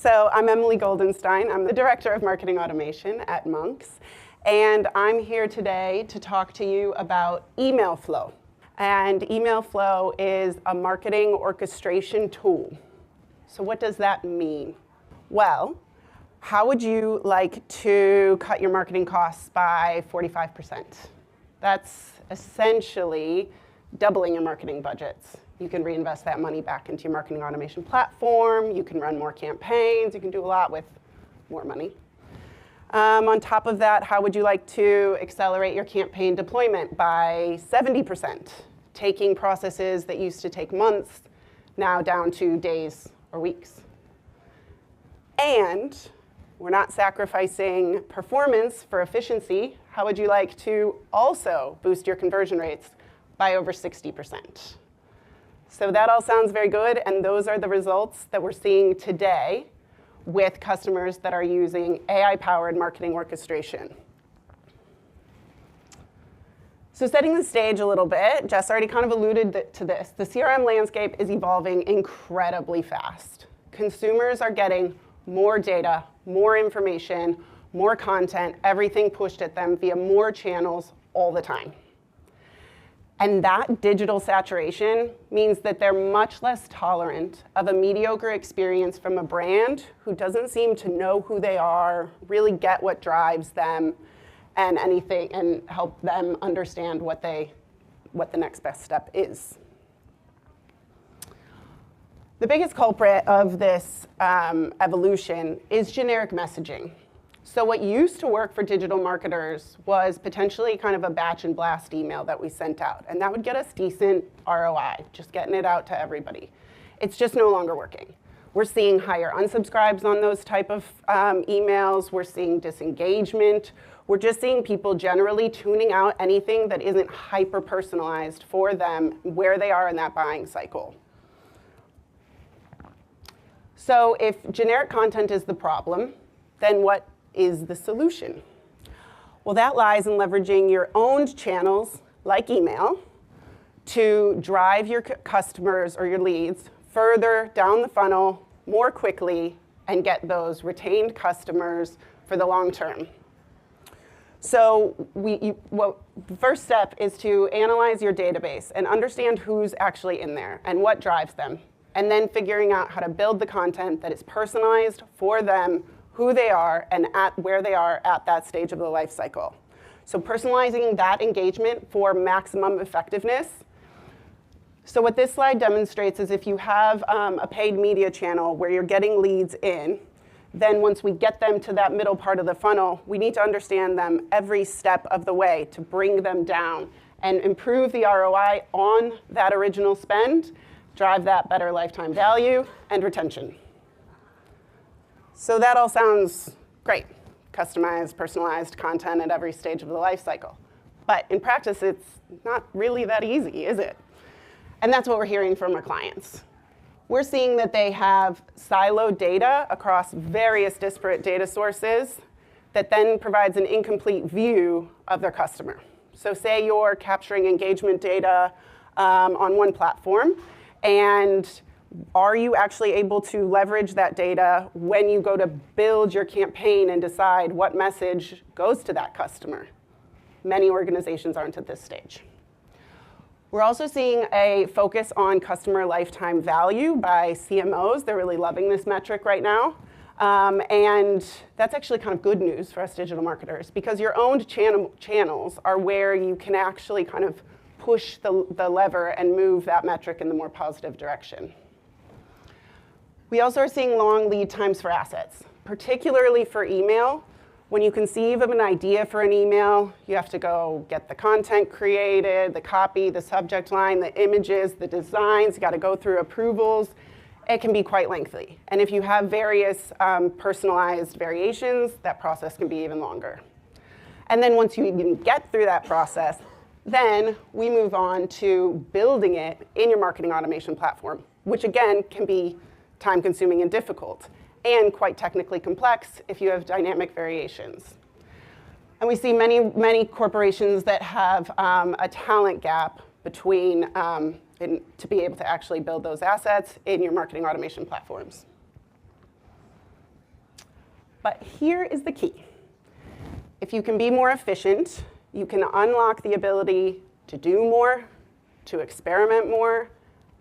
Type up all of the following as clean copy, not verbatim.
So I'm Emily Goldenstein. I'm the Director of Marketing Automation at Monks. And I'm here today to talk to you about email flow. And email flow is a marketing orchestration tool. So what does that mean? Well, how would you like to cut your marketing costs by 45%? That's essentially doubling your marketing budgets. You can reinvest that money back into your marketing automation platform. You can run more campaigns. You can do a lot with more money. On top of that, how would you like to accelerate your campaign deployment by 70%? Taking processes that used to take months now down to days or weeks. And we're not sacrificing performance for efficiency. How would you like to also boost your conversion rates by over 60%? So that all sounds very good, and those are the results that we're seeing today with customers that are using AI-powered marketing orchestration. So setting the stage a little bit, Jess already kind of alluded to this. The CRM landscape is evolving incredibly fast. Consumers are getting more data, more information, more content, everything pushed at them via more channels all the time. And that digital saturation means that they're much less tolerant of a mediocre experience from a brand who doesn't seem to know who they are, really get what drives them, and anything, and help them understand what the next best step is. The biggest culprit of this evolution is generic messaging. So what used to work for digital marketers was potentially kind of a batch and blast email that we sent out. And that would get us decent ROI, just getting it out to everybody. It's just no longer working. We're seeing higher unsubscribes on those type of emails. We're seeing disengagement. We're just seeing people generally tuning out anything that isn't hyper-personalized for them, where they are in that buying cycle. So if generic content is the problem, then what is the solution? Well, that lies in leveraging your owned channels, like email, to drive your customers or your leads further down the funnel more quickly and get those retained customers for the long term. So the first step is to analyze your database and understand who's actually in there and what drives them, and then figuring out how to build the content that is personalized for them, who they are, and at where they are at that stage of the life cycle. So personalizing that engagement for maximum effectiveness. So what this slide demonstrates is if you have a paid media channel where you're getting leads in, then once we get them to that middle part of the funnel, we need to understand them every step of the way to bring them down and improve the ROI on that original spend, drive that better lifetime value and retention. So that all sounds great. Customized, personalized content at every stage of the life cycle. But in practice, it's not really that easy, is it? And that's what we're hearing from our clients. We're seeing that they have siloed data across various disparate data sources that then provides an incomplete view of their customer. So say you're capturing engagement data on one platform, and are you actually able to leverage that data when you go to build your campaign and decide what message goes to that customer? Many organizations aren't at this stage. We're also seeing a focus on customer lifetime value by CMOs. They're really loving this metric right now. And that's actually kind of good news for us digital marketers, because your owned channels are where you can actually kind of push the lever and move that metric in the more positive direction. We also are seeing long lead times for assets, particularly for email. When you conceive of an idea for an email, you have to go get the content created, the copy, the subject line, the images, the designs. You got to go through approvals. It can be quite lengthy. And if you have various personalized variations, that process can be even longer. And then once you even get through that process, then we move on to building it in your marketing automation platform, which again can be time-consuming and difficult, and quite technically complex if you have dynamic variations. And we see many corporations that have a talent gap between to be able to actually build those assets in your marketing automation platforms. But here is the key. If you can be more efficient, you can unlock the ability to do more, to experiment more,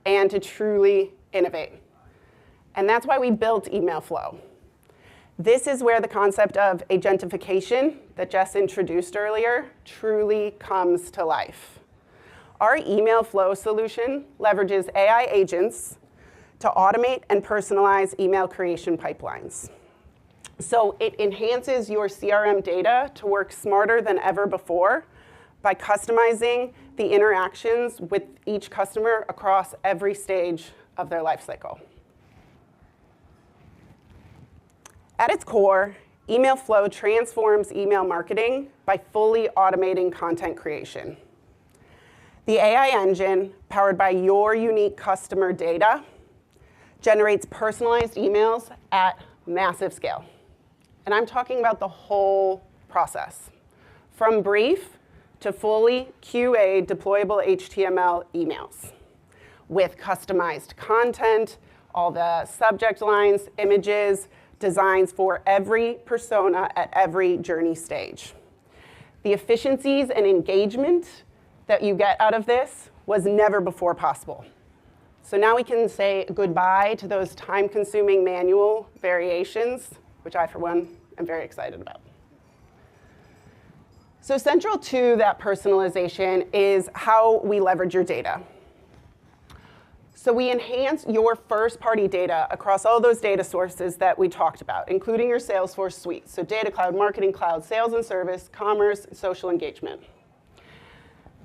and to truly innovate. And that's why we built Email.Flow. This is where the concept of agentification that Jess introduced earlier truly comes to life. Our Email.Flow solution leverages AI agents to automate and personalize email creation pipelines. So it enhances your CRM data to work smarter than ever before by customizing the interactions with each customer across every stage of their life cycle. At its core, Email.Flow transforms email marketing by fully automating content creation. The AI engine, powered by your unique customer data, generates personalized emails at massive scale. And I'm talking about the whole process, from brief to fully QA deployable HTML emails with customized content, all the subject lines, images, designs for every persona at every journey stage. The efficiencies and engagement that you get out of this was never before possible. So now we can say goodbye to those time-consuming manual variations, which I, for one, am very excited about. So central to that personalization is how we leverage your data. So we enhance your first-party data across all those data sources that we talked about, including your Salesforce suite. So Data Cloud, Marketing Cloud, Sales and Service, Commerce, Social Engagement.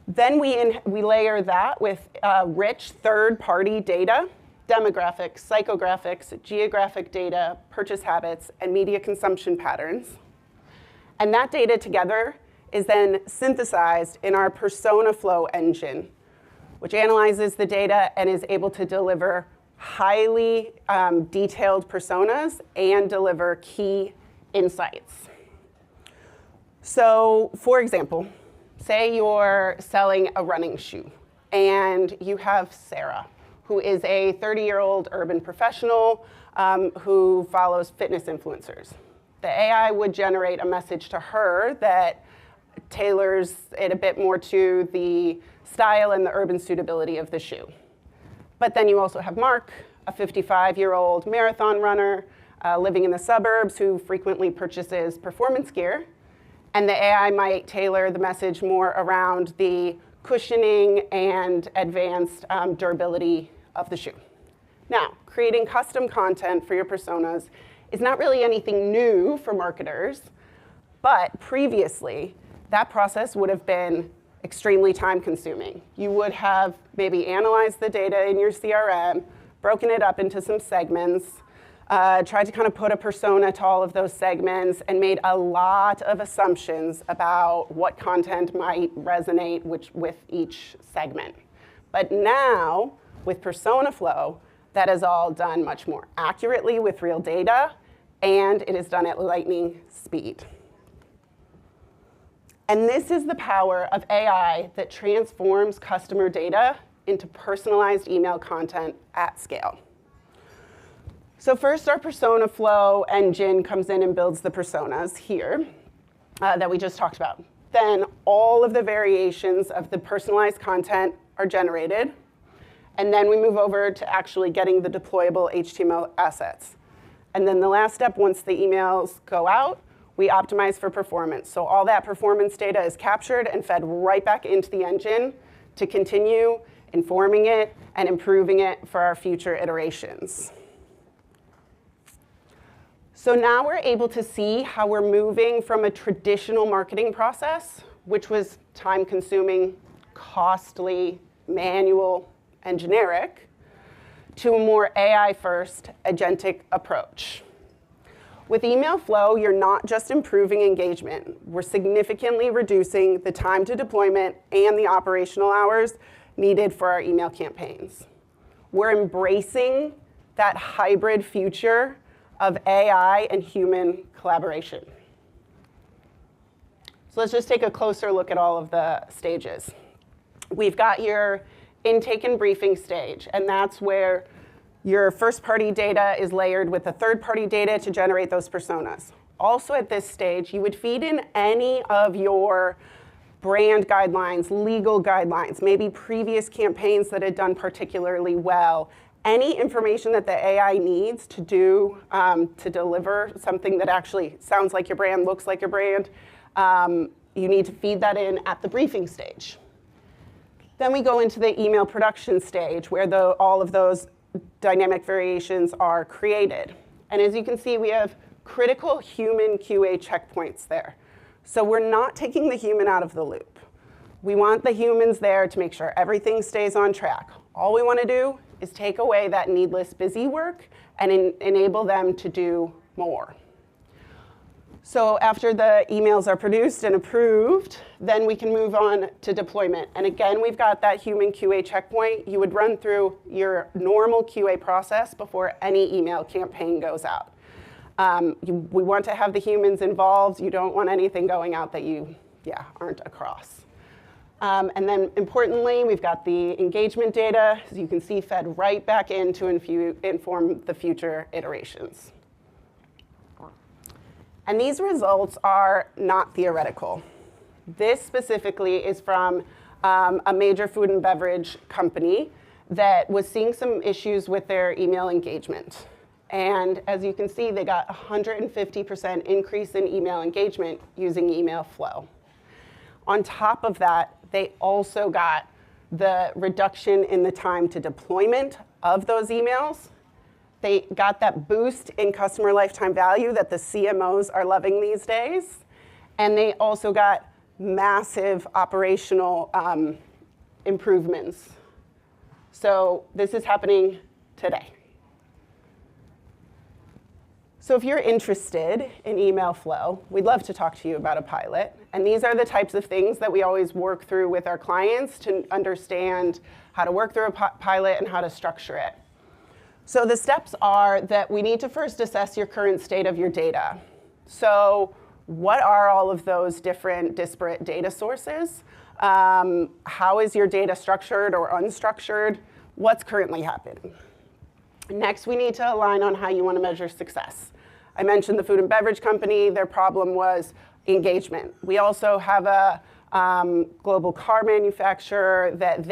Then we layer that with rich third-party data, demographics, psychographics, geographic data, purchase habits, and media consumption patterns. And that data together is then synthesized in our Personalization engine, which analyzes the data and is able to deliver highly detailed personas and deliver key insights. So, for example, say you're selling a running shoe and you have Sarah, who is a 30-year-old urban professional who follows fitness influencers. The AI would generate a message to her that tailors it a bit more to the style and the urban suitability of the shoe. But then you also have Mark, a 55-year-old marathon runner living in the suburbs who frequently purchases performance gear. And the AI might tailor the message more around the cushioning and advanced durability of the shoe. Now, creating custom content for your personas is not really anything new for marketers, but previously, that process would have been extremely time-consuming. You would have maybe analyzed the data in your CRM, broken it up into some segments, tried to kind of put a persona to all of those segments, and made a lot of assumptions about what content might resonate with each segment. But now, with Personalization, that is all done much more accurately with real data, and it is done at lightning speed. And this is the power of AI that transforms customer data into personalized email content at scale. So first, our Personalization engine comes in and builds the personas here that we just talked about. Then all of the variations of the personalized content are generated. And then we move over to actually getting the deployable HTML assets. And then the last step, once the emails go out, we optimize for performance. So all that performance data is captured and fed right back into the engine to continue informing it and improving it for our future iterations. So now we're able to see how we're moving from a traditional marketing process, which was time-consuming, costly, manual, and generic, to a more AI-first agentic approach. With Email.Flow, you're not just improving engagement. We're significantly reducing the time to deployment and the operational hours needed for our email campaigns. We're embracing that hybrid future of AI and human collaboration. So let's just take a closer look at all of the stages. We've got your intake and briefing stage, and that's where your first-party data is layered with the third-party data to generate those personas. also at this stage, you would feed in any of your brand guidelines, legal guidelines, maybe previous campaigns that had done particularly well, any information that the AI needs to do, to deliver something that actually sounds like your brand, looks like your brand, you need to feed that in at the briefing stage. Then we go into the email production stage where all of those dynamic variations are created. And as you can see, we have critical human QA checkpoints there. So we're not taking the human out of the loop. We want the humans there to make sure everything stays on track. All we want to do is take away that needless busy work and enable them to do more. So after the emails are produced and approved, then we can move on to deployment. And again, we've got that human QA checkpoint. You would run through your normal QA process before any email campaign goes out. We want to have the humans involved. You don't want anything going out that you aren't across. And then importantly, we've got the engagement data, as you can see, fed right back in to inform the future iterations. And these results are not theoretical. This specifically is from a major food and beverage company that was seeing some issues with their email engagement. And as you can see, they got 150% increase in email engagement using Monks.Flow. On top of that, they also got the reduction in the time to deployment of those emails. They got that boost in customer lifetime value that the CMOs are loving these days. And they also got massive operational improvements. So this is happening today. So if you're interested in Monks.Flow, we'd love to talk to you about a pilot. And these are the types of things that we always work through with our clients to understand how to work through a pilot and how to structure it. So the steps are that we need to first assess your current state of your data. So what are all of those different disparate data sources? How is your data structured or unstructured? What's currently happening? Next, we need to align on how you want to measure success. I mentioned the food and beverage company. Their problem was engagement. We also have a global car manufacturer that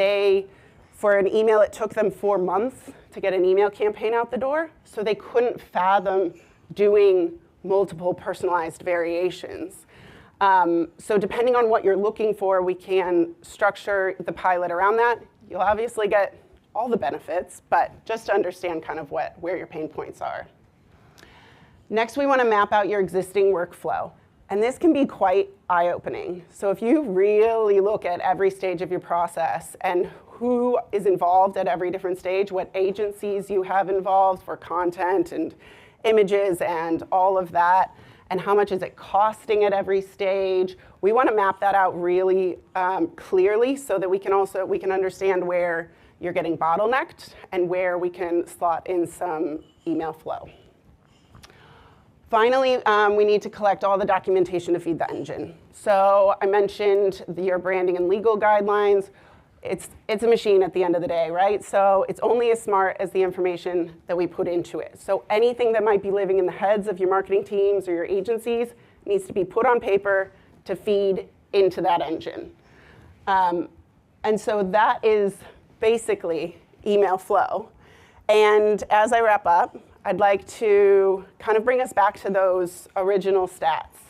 for an email, it took them 4 months to get an email campaign out the door, so they couldn't fathom doing multiple personalized variations. So depending on what you're looking for, we can structure the pilot around that. You'll obviously get all the benefits, but just to understand kind of where your pain points are. Next, we want to map out your existing workflow. And this can be quite eye-opening. So if you really look at every stage of your process and who is involved at every different stage, what agencies you have involved for content and images and all of that, and how much is it costing at every stage, we want to map that out really clearly so that we can understand where you're getting bottlenecked and where we can slot in some email flow. Finally, we need to collect all the documentation to feed the engine. So I mentioned your branding and legal guidelines. It's a machine at the end of the day, right? So it's only as smart as the information that we put into it. So anything that might be living in the heads of your marketing teams or your agencies needs to be put on paper to feed into that engine. And so that is basically Monks.Flow. And as I wrap up, I'd like to kind of bring us back to those original stats.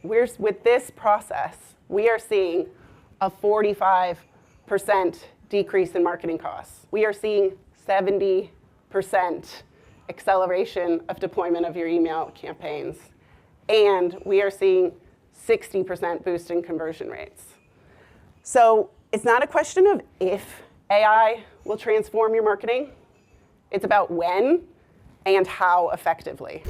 With this process, we are seeing a 45% decrease in marketing costs. We are seeing 70% acceleration of deployment of your email campaigns. And we are seeing 60% boost in conversion rates. So it's not a question of if AI will transform your marketing. It's about when and how effectively.